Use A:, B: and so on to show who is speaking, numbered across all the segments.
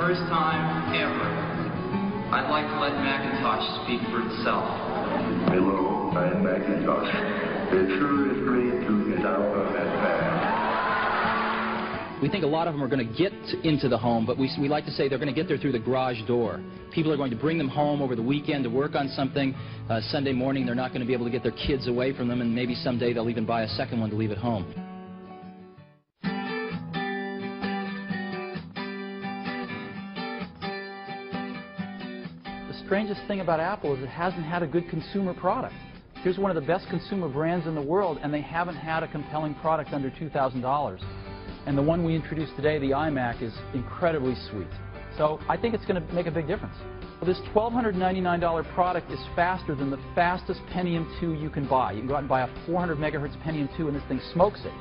A: first time ever, I'd like to let Macintosh speak for itself.
B: Hello, I'm Macintosh. It sure is great to get out of that bag.
C: We think a lot of them are going to get into the home, but we like to say they're going to get there through the garage door. People are going to bring them home over the weekend to work on something. Sunday morning, they're not going to be able to get their kids away from them, and maybe someday they'll even buy a second one to leave at home.
D: The strangest thing about Apple is it hasn't had a good consumer product. Here's one of the best consumer brands in the world, and they haven't had a compelling product under $2,000. And the one we introduced today, the iMac, is incredibly sweet. So I think it's going to make a big difference. This $1,299 product is faster than the fastest Pentium 2 you can buy. You can go out and buy a 400 megahertz Pentium 2 and this thing smokes it.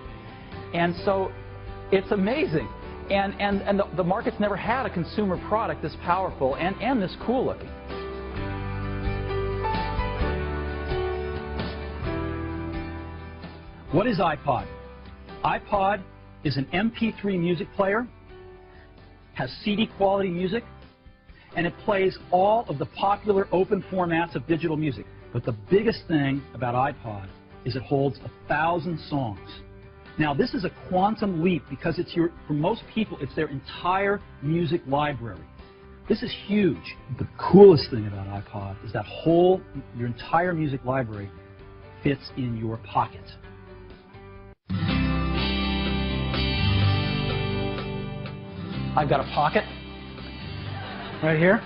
D: And so it's amazing. And the market's never had a consumer product this powerful and this cool looking.
E: What is iPod? iPod is an MP3 music player, has CD quality music, and it plays all of the popular open formats of digital music. But the biggest thing about iPod is it holds 1,000 songs. Now this is a quantum leap because for most people it's their entire music library. This is huge. The coolest thing about iPod is that your entire music library fits in your pocket.
D: I've got a pocket right here.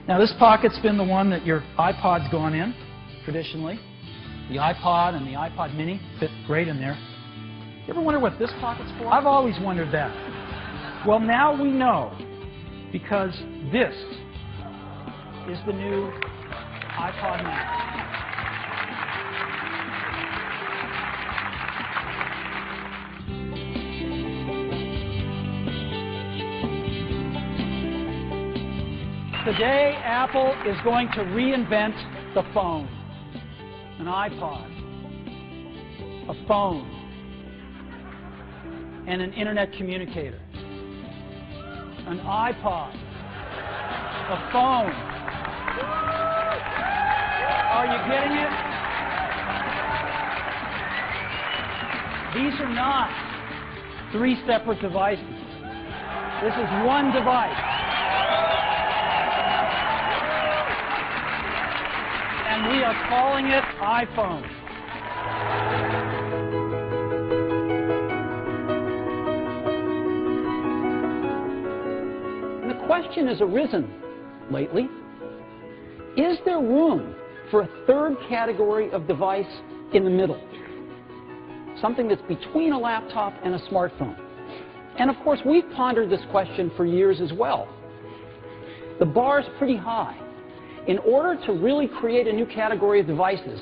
D: Now this pocket's been the one that your iPod's gone in, traditionally. The iPod and the iPod mini fit great in there. You ever wonder what this pocket's for? I've always wondered that. Well, now we know, because this is the new iPod mini. Today, Apple is going to reinvent the phone. An iPod, a phone, and an internet communicator. An iPod, a phone. Are you getting it? These are not three separate devices. This is one device. And we are calling it iPhone. And the question has arisen lately, is there room for a third category of device in the middle? Something that's between a laptop and a smartphone. And of course, we've pondered this question for years as well. The bar is pretty high. In order to really create a new category of devices,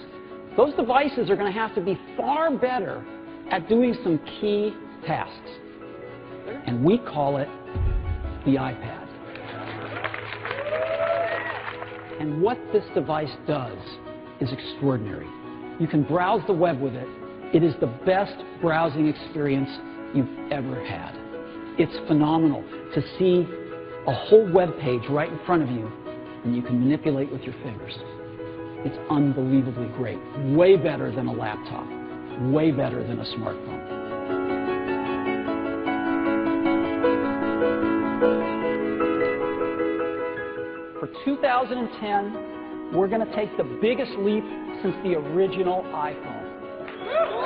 D: those devices are going to have to be far better at doing some key tasks. And we call it the iPad. And what this device does is extraordinary. You can browse the web with it. It is the best browsing experience you've ever had. It's phenomenal to see a whole web page right in front of you, and you can manipulate with your fingers. It's unbelievably great. Way better than a laptop. Way better than a smartphone. For 2010, we're going to take the biggest leap since the original iPhone.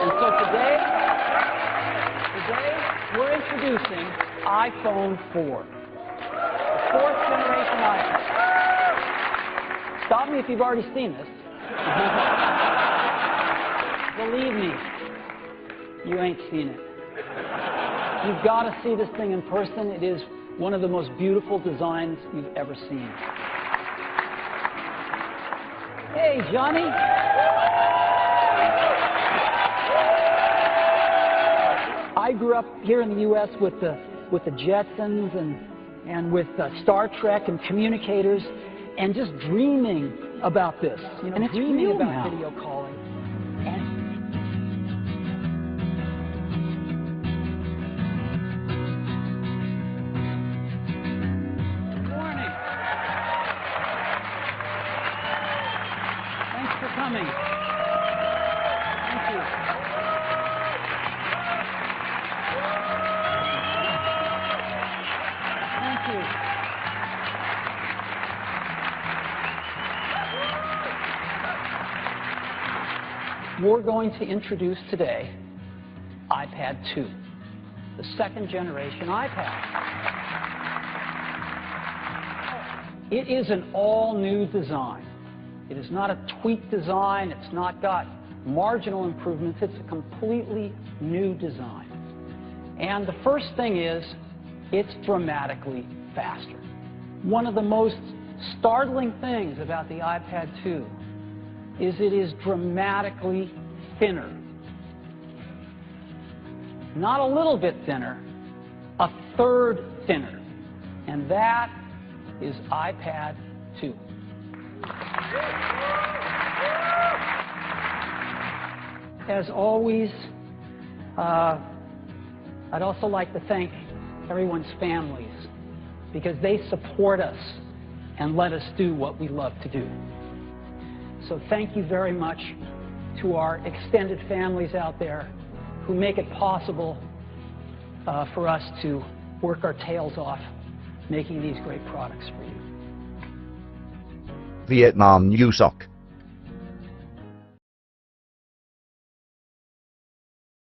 D: And so today we're introducing iPhone 4. The fourth generation iPhone. Stop me if you've already seen this. Believe me, you ain't seen it. You've got to see this thing in person. It is one of the most beautiful designs you've ever seen. Hey, Johnny. I grew up here in the U.S. with the Jetsons and with Star Trek and communicators, and just dreaming about this. You know, and it's dreaming about now. Video calling. coming. Thank you. Thank you. We're going to introduce today iPad 2, the second generation iPad. It is an all-new design. It is not a tweaked design. It's not got marginal improvements. It's a completely new design. And the first thing is, it's dramatically faster. One of the most startling things about the iPad 2 is it is dramatically thinner. Not a little bit thinner, a third thinner. And that is iPad 2. As always, I'd also like to thank everyone's families because they support us and let us do what we love to do. So thank you very much to our extended families out there who make it possible for us to work our tails off making these great products for you.
F: Vietnam Newsock.